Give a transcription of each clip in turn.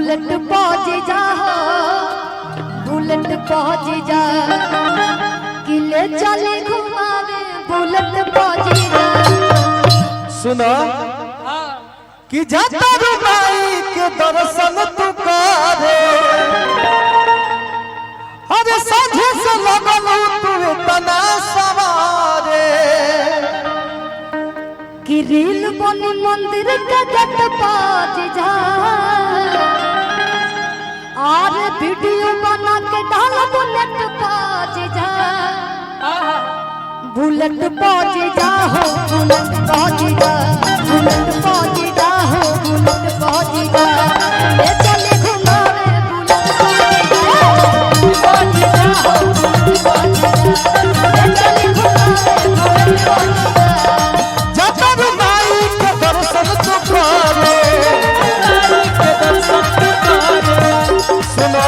Bullet पहुंच जा bullet पहुंच जा किले चले घुमावे बुलेट पहुंच जा। सुनो कि जाता रुमाई के दर्शन तू करे अरे साझे से लगल तू इतना सवारे कि रील बनी मंदिर के गट पहुंच जा और वीडियो बना के डाल बुलेट पहुंच जा बुलेट पहुंच जा हो बुलेट पहुंच जा बुलेट पहुंच जा हो बुलेट पहुंच जा ले चले घुमावे बुलेट पहुंच जा हो बुलेट पहुंच जा ले चले घुमावे बुलेट पहुंच जा। जाता रुमाई के दर्शन तू करे सुनो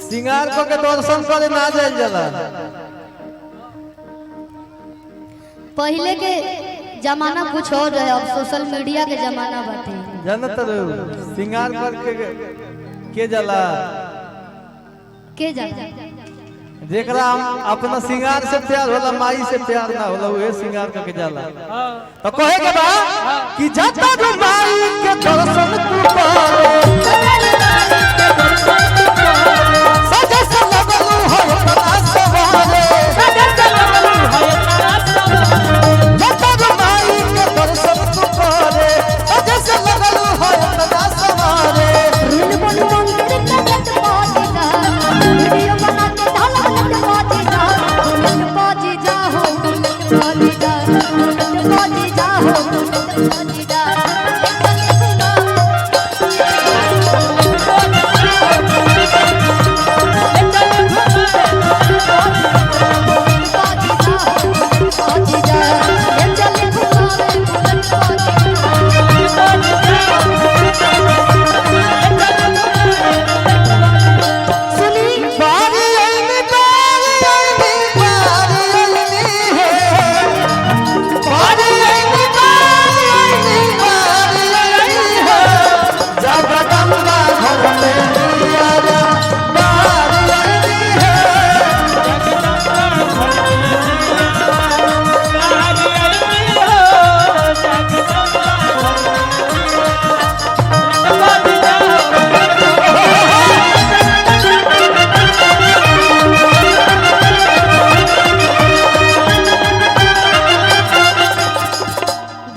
सिंगार को के दर्शन करे ना जाइल जाला। पहले के जमाना कुछ और रहे अब सोशल मीडिया के जमाना बाटे जानत रहो सिंगार करके के जाला के जा जेकरा हम अपना सिंगार से प्यार होला माई से प्यार ना होला उहे सिंगार करके जाला। तो कहे के बा कि जाता रुमाई के दर्शन तू करे सजे से लगल हो तरा सवारे जाता रुमाई के दर्शन तू करे सजे से लगल हो तरा सवारे रील बन मंदिर के गट पहुंच जा वीडियो बना के डाल बुलेट पहुंच जा बुलेट पहुंच जा हो बुलेट पहुंच जा बुलेट पहुंच जा हो बुलेट पहुंच जा।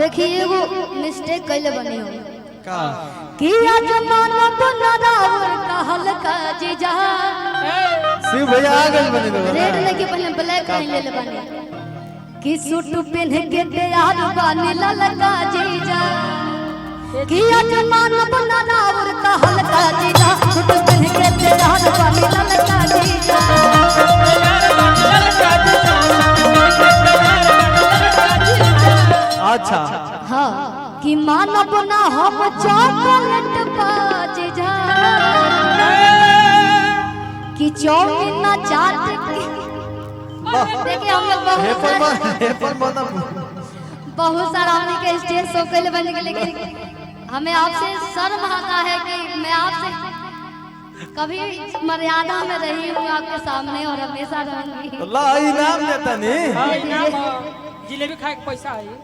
देखिए एगो मिस्टेक कैले बनी हो का कि आज मानव नरावर कहल का जीजा शिव भैया आ गए बने दो रेड लेके पहले ब्लैक पहन ले बने कि सूट पहन के तैयार बने ललका जीजा कि आज मानव नरावर कहल का जीजा सूट पहन के तैयार बने ललका जीजा। अच्छा हाँ कि मानव ना हम चॉकलेट पाज जा कि चौमिन ना चाट देखिए हम लोग बहुत सारा हमने के स्टेज शो के लिए बन गए लेकिन हमें आपसे शर्म आता है कि मैं आपसे कभी मर्यादा में रही हूँ आपके सामने और हमेशा रहूंगी। अल्लाह इनाम देता नहीं जिलेबी खाए के पैसा है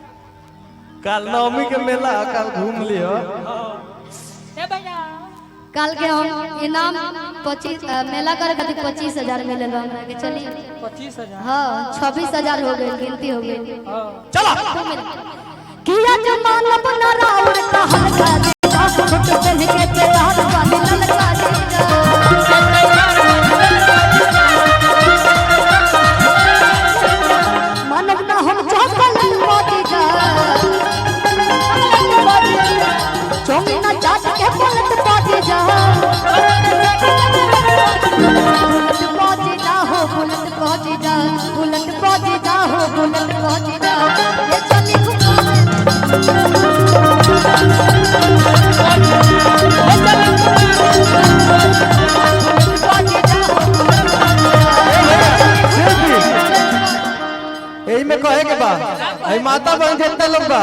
कल नवमी के मेला कल घूम लियो ए भैया कल के हम इनाम 25 मेला कर खातिर 25,000 मिले हमरा के चलिए 25,000 हाँ 26,000 हो गए गिनती हो गई चलो किया जमाना बना राउर का हल्का जीजा छोट पहन के तैयार वाली ललका जीजा मानव ना हम चॉकलेट मोदी जा चौमिन चाट के बुलेट पहुंच जा बुलेट पहुंच जा हो बुलेट पहुंच जा बुलेट पहुंच जा हो बुलेट पहुंच जा ये चली घुमावे यही में कहे के बा माता बहन जितना लोग बा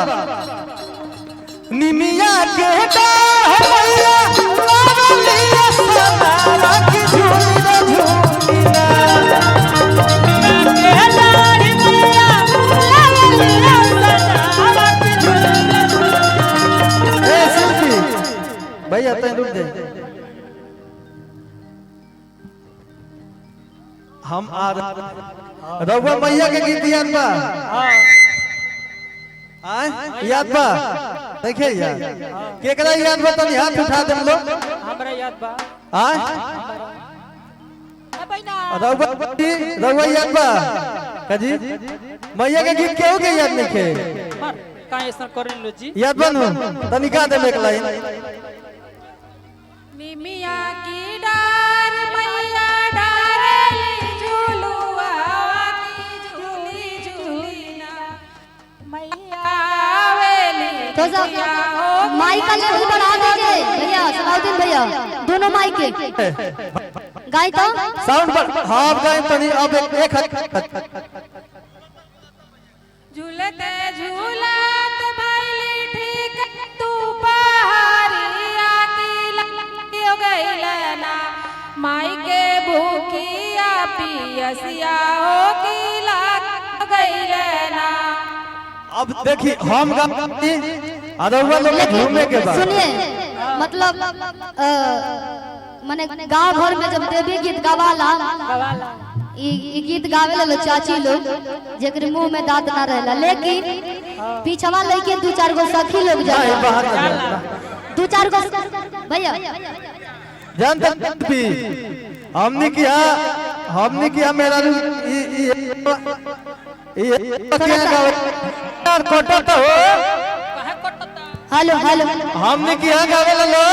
निमिया के भैया तय रुक दे हम आ रउआ मैया के गीत याद बा आय याद बा देखिए यार केकरा याद बा तनी हाथ उठा दे लो हमरा याद बा आय ए बहना रउआ याद बा कजी मैया के गीत केहू के याद नहीं के मर काहे ऐसा करें लो जी याद बनू तनी गा दे एक लाइन निमिया की डार मैया डारेली झूलुआ की झूली झूली ना मैया आवेली तो सब माइक का लेवल बढ़ा दीजिए भैया सलाउद्दीन भैया दोनों माइक के गाय तो साउंड पर हां गाय तनी अब एक झूलते झूलत भैली ठीक तू पहाड़िया की लगियो गइलना माई के भूखिया पियसिया हो की लग गइलना अब देखी हम गाती अरवा लोग घूमे के बाद सुनिए मतलब माने गांव घर में जब देवी गीत गावाला गवाला ई गीत गावे लो चाची लोग जेकर मुंह में दांत ना रहला लेकिन पीछवा लइके दू चार गो सखी लोग जाए जाला बाहर ना जा। दू चार गो भैया जानते भी हमने किया मेरा कोटा तो हो काहे कटता हेलो हेलो हमने किया गावे लो